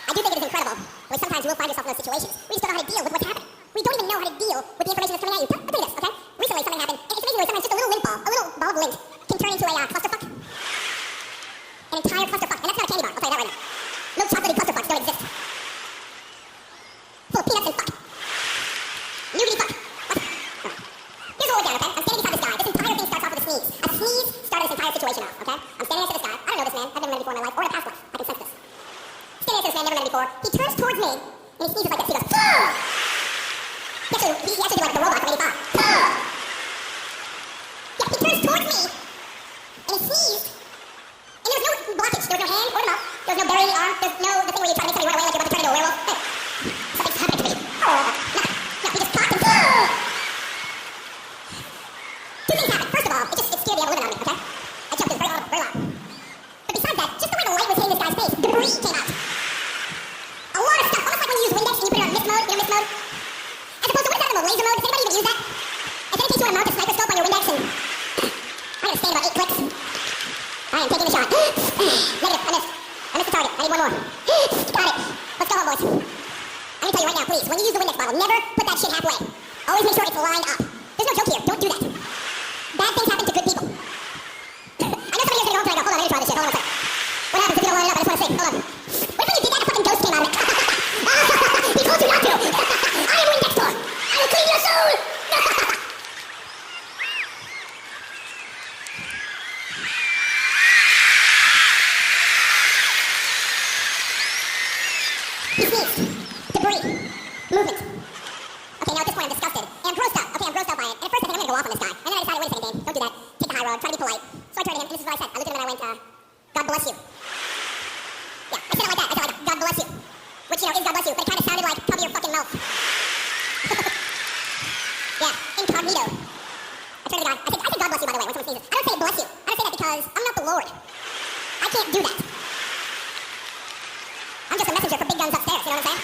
I do think it is incredible. Like sometimes you will find yourself in those situations where you just don't know how to deal with what's happening. We don't even know how to deal with the information that's coming at you. I'll tell you this, okay? Recently something happened. It's amazing where sometimes just a little lint ball, a little ball of lint, can turn into a clusterfuck. An entire clusterfuck. And that's not a candy bar, I'll tell you that right now. No chocolatey clusterfucks don't exist. Full of peanuts and fuck. Nudity fuck. What? Here's what we're doing, okay? I'm standing beside this guy. This entire thing starts off with a sneeze. A sneeze started this entire situation off, okay? I'm standing next to this guy. I don't know this man. I've never met him before in my life, or in a past life. I can sense this. Standing next to this man, never met him before. He turns towards me, and he sneezes like this. He goes, Ugh! He actually did like the robot from 85. Ugh! Yeah, he turns towards me, and he sneezed, and there was no blockage. There was no hand or the mouth. There was no barrier in the arm. There's no the thing where you try to make somebody run away like you're about to turn into a werewolf. Hey, something's happening to me. Oh, no, he just coughed and Ugh! Two things happened. First of all, it scared the ever living out of me, okay? I jumped in very loud, very loud. But besides that, just the way the light was hitting this guy's face, debris came out. A lot of stuff, almost like when you use Windex and you put it on mist mode, mist mode. As opposed to, what is that in the laser mode? Does anybody even use that? Is that in case you want to mount a sniper on your Windex and... I'm gonna stand about 8 clicks. I am taking the shot. Negative, I missed the target. I need one more. Got it. Let's go home, boys. I'm gonna tell you right now, please, when you use the Windex bottle, never put that shit halfway. Always make sure it's lined up. There's no joke here. Don't do that. Bad things happen to good people. I know somebody else is going to go home tonight. Hold on, let me try this shit. Hold on a second. What happens if you don't line it up? I just want to see. Hold on. What if when you did that, the fucking ghost came out of it? He told you not to. I am Windextor. I will clean your soul. He sneezed. Debris. Movement. Okay, now at this point I'm disgusted. And I'm grossed out. Okay, I'm grossed out by it. And at first I think I'm gonna go off on this guy. And then I decided, wait a second, Dane, don't do that. Take the high road. Try to be polite. So I turned to him, and this is what I said. I looked at him and I went, God bless you. Yeah, I said it like that. I said like, God bless you. Which, you know, is God bless you, but it kind of sounded like, cover your fucking mouth. Yeah, incognito. I turned to the guy. I said God bless you, by the way, when someone sneezes. I don't say bless you. I don't say that because I'm not the Lord. I can't do that. I'm just a messenger for big guns upstairs, you know what I'm saying?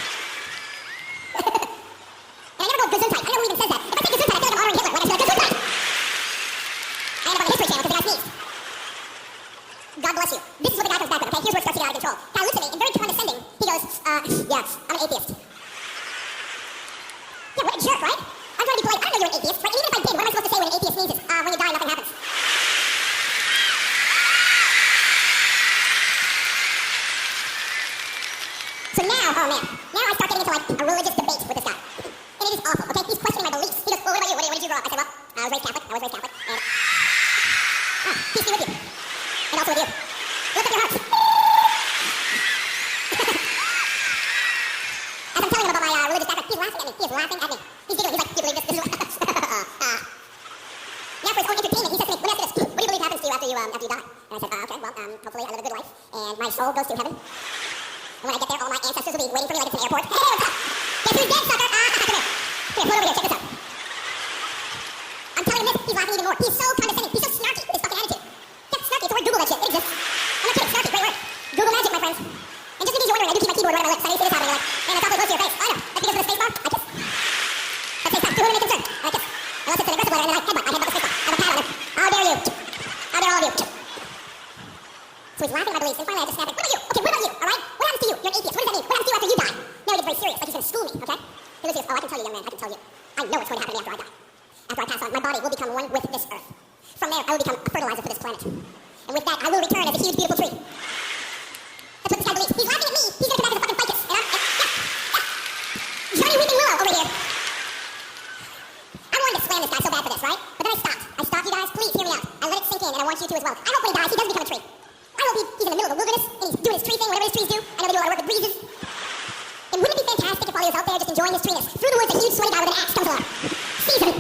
And I never go Gesundheit. I don't know who even says that. If I say Gesundheit, I feel like I'm honoring Hitler. Like I said, Gesundheit! I end up on the History Channel because the guy sneezed. God bless you. This is what the guy comes back with, okay? Here's where it starts to get out of control. The guy looks at me, and very condescending, he goes, yeah, I'm an atheist. Yeah, what a jerk, right? I'm trying to be polite. I don't know you're an atheist, right? And even if I did, what am I supposed to say when an atheist sneezes? When you die, nothing happens. So now, oh man, now I start getting into like a religious debate with this guy. And it is awful, okay? He's questioning my beliefs. He goes, well, what about you? Where did you grow up? I said, well, I was raised Catholic. And, peace be with you. And also with you. Lift up your hearts. As I'm telling him about my religious background, he's laughing at me. He is laughing at me. He's giggling. He's like, do you believe this? This is what... Now for his own entertainment, he says to me, let me ask you this. What do you believe happens to you after you die? And I said, okay, well, hopefully I live a good life. And my soul goes to heaven. And when I get there, all my ancestors will be waiting for me like it's an airport. Hey, what's up? Guess who's dead, sucker? Come here. Here, float over here. Check this out. I'm telling him this. He's laughing even more. He's so condescending. He's so snarky with his fucking attitude. Yeah, snarky. It's the word. Google that shit. It exists. I'm not kidding. Snarky. Great word. Google magic, my friends. And just in case you're wondering, I do keep my keyboard right on my lips. I know you see this happening. You're like, man, that's awfully close to your face. I know. That's because of the space bar. I kiss. That's space bar. To whom it may concern. I kiss. Unless it's an aggressive letter, and then I headbutt. I headbutt the space bar. I have a pad on it. How dare you? How dare all of you? So he's laughing at my beliefs, and finally I just snap it. What about you? Okay, what about you? All right? What happens to you? You're an atheist. What does that mean? What happens to you after you die? Now he gets very serious, like he's going to school me, okay? He looks at oh, I can tell you, young man, I can tell you. I know what's going to happen to me after I die. After I pass on, my body will become one with this earth. From there, I will become a fertilizer for this planet. And with that, I will return as a huge, beautiful tree. That's what this guy believes. He's laughing at me. He's going to come back as a fucking ficus. And I'm, yeah. Johnny Weeping Willow over here. I wanted to slam this guy so bad for this, right? But then I stopped. I stopped, you guys. Please hear me out. I let it sink in, and I want you to as well. I hope when he dies, he doesn't become a tree. I hope he's in the middle of the wilderness, and he's doing his tree thing, whatever his trees do. I know they do a lot of work with breezes. And wouldn't it be fantastic if while he was out there just enjoying his treeness, through the woods, a huge sweaty guy with an axe comes along, sees him,